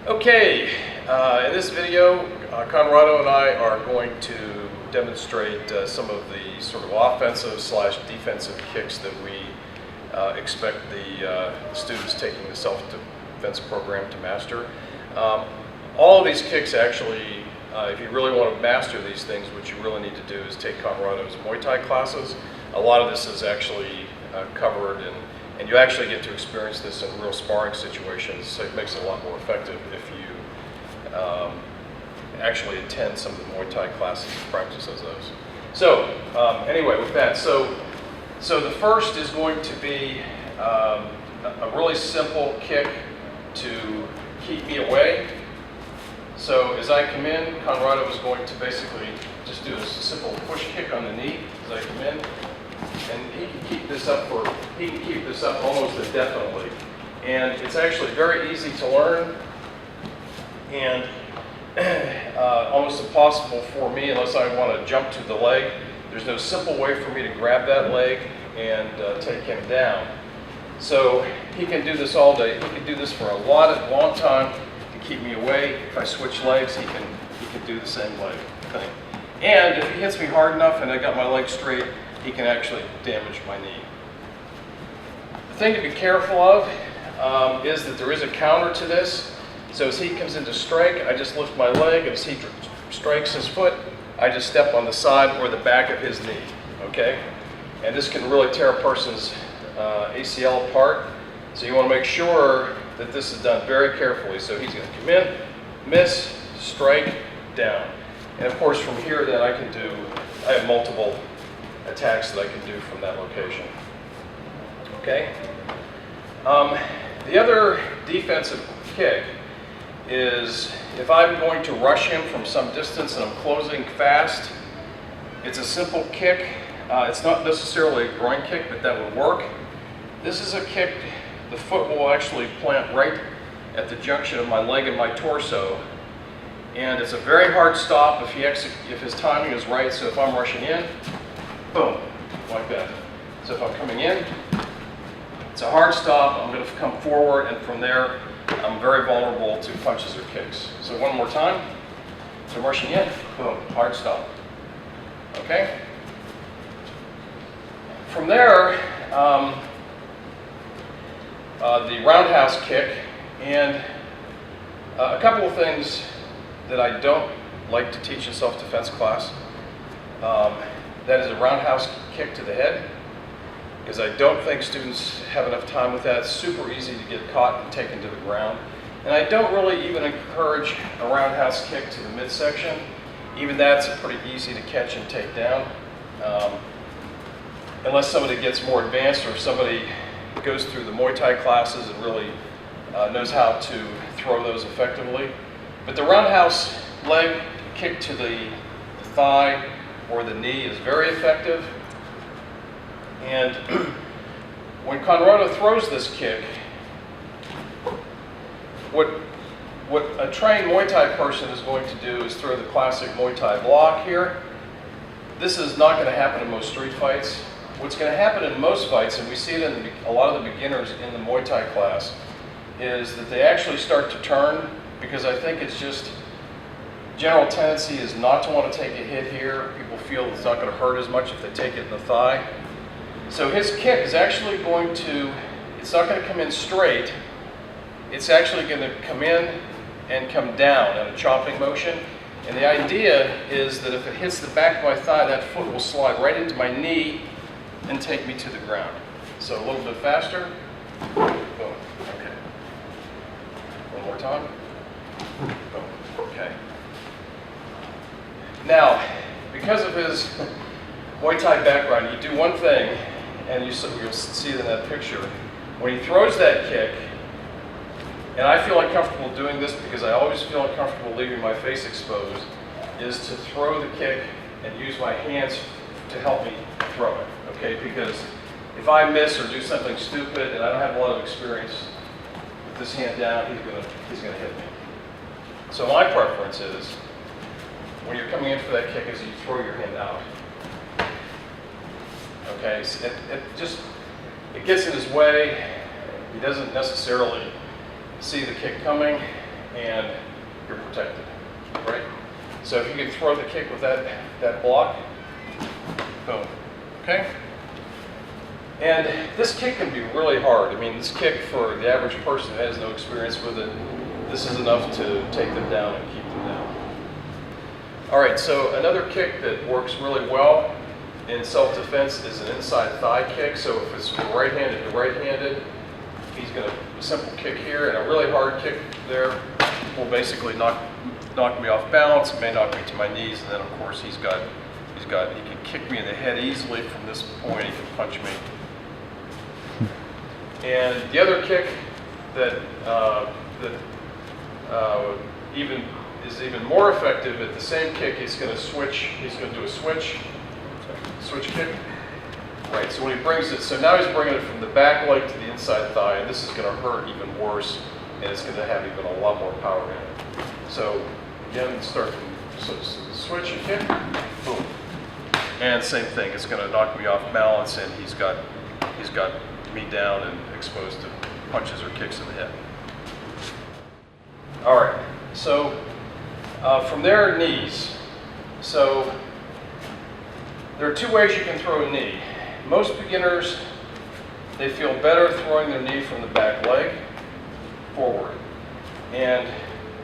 Okay, in this video, Conrado and I are going to demonstrate some of the sort of offensive / defensive kicks that we expect the students taking the self-defense program to master. All of these kicks actually, if you really want to master these things, what you really need to do is take Conrado's Muay Thai classes. A lot of this is actually covered, and you actually get to experience this in real sparring situations, so it makes it a lot more effective if you actually attend some of the Muay Thai classes and practice those. So anyway, with that, so the first is going to be a really simple kick to keep me away. So as I come in, Conrado is going to basically just do a simple push kick on the knee as I come in. And he can keep this up almost indefinitely. And it's actually very easy to learn and almost impossible for me unless I want to jump to the leg. There's no simple way for me to grab that leg and take him down. So he can do this all day. He can do this for a long time to keep me away. If I switch legs, he can do the same leg thing. And if he hits me hard enough and I got my leg straight, he can actually damage my knee. The thing to be careful of is that there is a counter to this. So as he comes into strike, I just lift my leg, and as he strikes his foot, I just step on the side or the back of his knee, okay? And this can really tear a person's ACL apart. So you want to make sure that this is done very carefully. So he's going to come in, miss, strike, down. And of course from here then I have multiple attacks that I can do from that location. Okay? The other defensive kick is if I'm going to rush him from some distance and I'm closing fast, it's a simple kick. It's not necessarily a groin kick, but that would work. This is a kick, the foot will actually plant right at the junction of my leg and my torso. And it's a very hard stop if his timing is right. So if I'm rushing in, boom, like that. So if I'm coming in, it's a hard stop. I'm going to come forward, and from there, I'm very vulnerable to punches or kicks. So one more time. So I'm rushing in, boom, hard stop. Okay? From there, the roundhouse kick, and a couple of things that I don't like to teach in self-defense class. That is a roundhouse kick to the head, because I don't think students have enough time with that. It's super easy to get caught and taken to the ground. And I don't really even encourage a roundhouse kick to the midsection. Even that's pretty easy to catch and take down. Unless somebody gets more advanced, or if somebody goes through the Muay Thai classes and really knows how to throw those effectively. But the roundhouse leg kick to the thigh or the knee is very effective. And when Conrado throws this kick, what a trained Muay Thai person is going to do is throw the classic Muay Thai block here. This is not going to happen in most street fights. What's going to happen in most fights, and we see it in a lot of the beginners in the Muay Thai class, is that they actually start to turn, because I think it's just general tendency is not to want to take a hit here. People feel it's not going to hurt as much if they take it in the thigh. So his kick is actually it's not going to come in straight. It's actually going to come in and come down in a chopping motion. And the idea is that if it hits the back of my thigh, that foot will slide right into my knee and take me to the ground. So a little bit faster. Boom. Okay. One more time. Boom. Okay. Now, because of his Muay Thai background, you do one thing, and you'll see it in that picture. When he throws that kick, and I feel uncomfortable doing this because I always feel uncomfortable leaving my face exposed, is to throw the kick and use my hands to help me throw it, okay? Because if I miss or do something stupid and I don't have a lot of experience with this hand down, he's gonna hit me. So my preference is, when you're coming in for that kick, is you throw your hand out. Okay, so it gets in his way. He doesn't necessarily see the kick coming, and you're protected, right? So if you can throw the kick with that block, boom, okay? And this kick can be really hard. I mean, this kick for the average person that has no experience with it, this is enough to take them down and keep them down. All right, so another kick that works really well in self-defense is an inside thigh kick. So if it's right-handed to right-handed, he's going to, a simple kick here and a really hard kick there will basically knock me off balance. It may knock me to my knees, and then of course he can kick me in the head easily from this point. He can punch me. And the other kick that is even more effective at the same kick, he's going to switch. He's going to do a switch kick. Right. So when he brings it, so now he's bringing it from the back leg to the inside thigh, and this is going to hurt even worse, and it's going to have even a lot more power in it. So again, start from switch and kick, boom, and same thing. It's going to knock me off balance, and he's got me down and exposed to punches or kicks in the head. All right, so from there, knees. So there are two ways you can throw a knee. Most beginners, they feel better throwing their knee from the back leg forward. And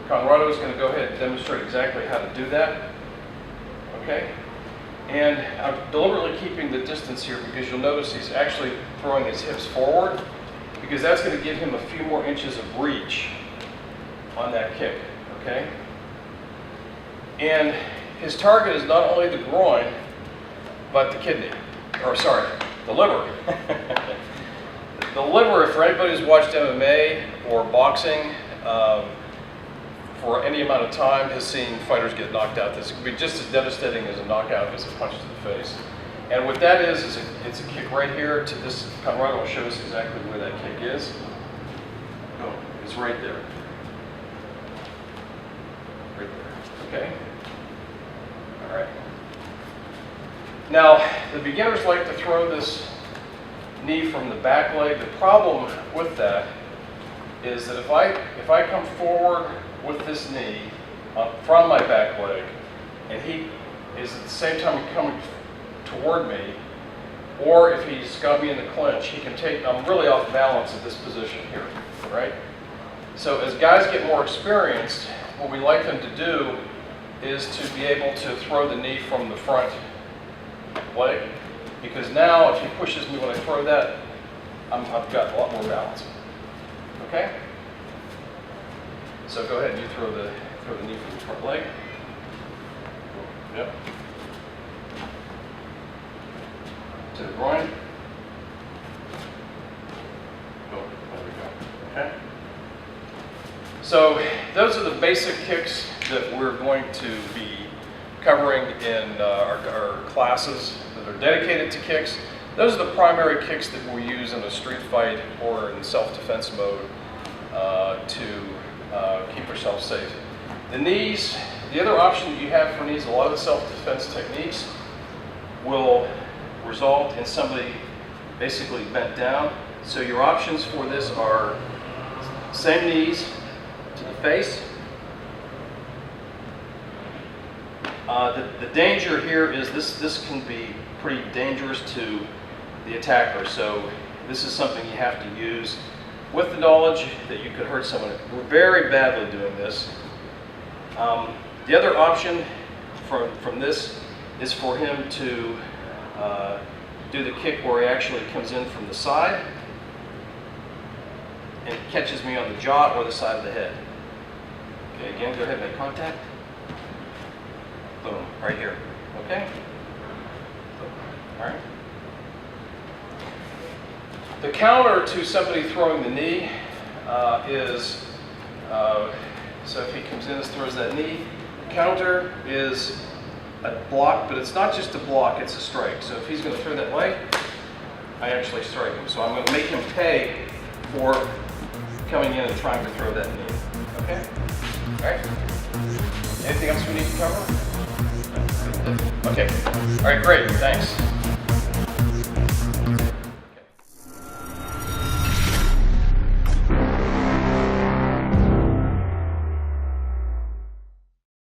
Conrado is going to go ahead and demonstrate exactly how to do that. Okay? And I'm deliberately keeping the distance here because you'll notice he's actually throwing his hips forward, because that's going to give him a few more inches of reach on that kick, okay? And his target is not only the groin, but the kidney, or sorry, the liver. The liver, for anybody who's watched MMA or boxing for any amount of time, has seen fighters get knocked out. This could be just as devastating as a knockout as a punch to the face. And what that is it's a kick right here to this. Conrado will show us exactly where that kick is. Boom, it's right there. Right there, okay? All right. Now, the beginners like to throw this knee from the back leg. The problem with that is that if I come forward with this knee from my back leg, and he is at the same time coming toward me, or if he's got me in the clinch, he can take, I'm really off balance at this position here, right? So as guys get more experienced, what we like them to do is to be able to throw the knee from the front leg, because now if he pushes me when I throw that, I've got a lot more balance. Okay? So go ahead and you throw the knee from the front leg. Yep. To the groin. Boom. There we go. Okay? So those are the basic kicks that we're going to be covering in our classes that are dedicated to kicks. Those are the primary kicks that we'll use in a street fight or in self-defense mode to keep ourselves safe. The knees, the other option that you have for knees, a lot of the self-defense techniques will result in somebody basically bent down. So your options for this are same knees to the face. The danger here is this can be pretty dangerous to the attacker. So this is something you have to use with the knowledge that you could hurt someone. We're very badly doing this. The other option from this is for him to do the kick where he actually comes in from the side and catches me on the jaw or the side of the head. Okay, again, go ahead and make contact. Boom, right here. Okay? All right. The counter to somebody throwing the knee is, so if he comes in and throws that knee, the counter is a block, but it's not just a block, it's a strike. So if he's going to throw that leg, I actually strike him. So I'm going to make him pay for coming in and trying to throw that knee. Okay? All right? Anything else we need to cover? Okay. All right, great. Thanks.